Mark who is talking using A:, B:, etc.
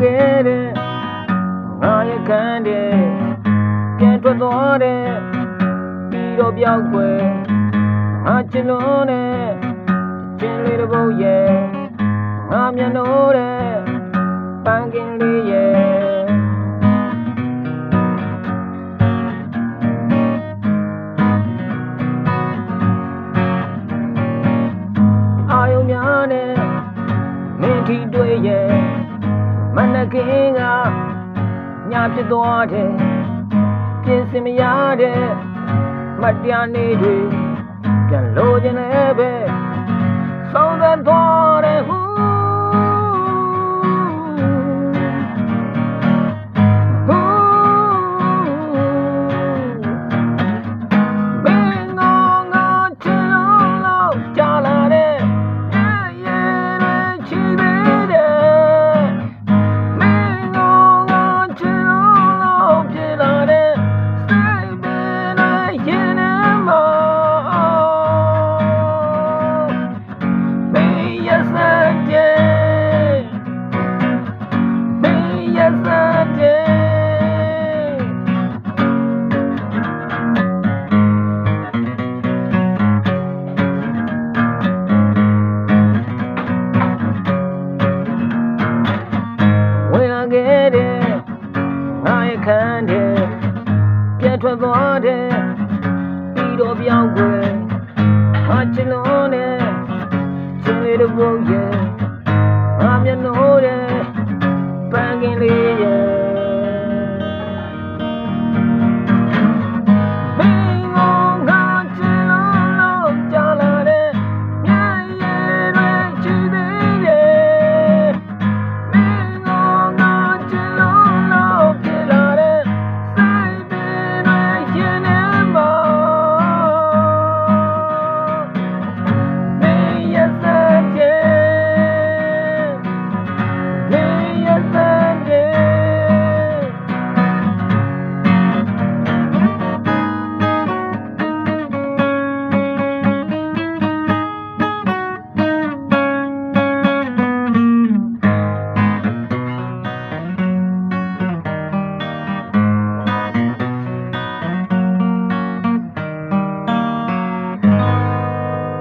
A: ခဲ့တဲ့ငါရဲ့ခန္ဓာပြန်ထွက်သွားတဲ့ပြီးတော့ပြောက်ွယ်ငါချစ်လို့နဲ့ချင်းလေးတစ်ပုတ်ရဲ့ငါမျက်နှာတဲ့ပန်းကင်းလေးရဲ့အာယုံများနဲ့မင်းထီတွေ့ရဲ့မနက်ကင်းကညဖြစ်သွားတယ်ပြင်စင်မရတဲ့မတရားနေတွေပြန်လို့ခြင်းလည်းပဲဆုံးသက်သွားတယ်ဟူမင်းငါချစ်လို့ကြာလာတဲ့ချစ်သေးတယ်မင်းငါချစ်လို့ပြေလာတဲ့စိတ်ပင်နဲ့ရင်ထဲမှာငါရဲ့ခန္ဓာပြန်ထွက်သွားတဲ့ပြီးတော့ပြောင်းွယ်ငါချစ်လို့နဲ့ချင်းလေးတစ်ပုတ်ရဲ့ငါမျက်နှာတဲ့ပန်းကင်းလေး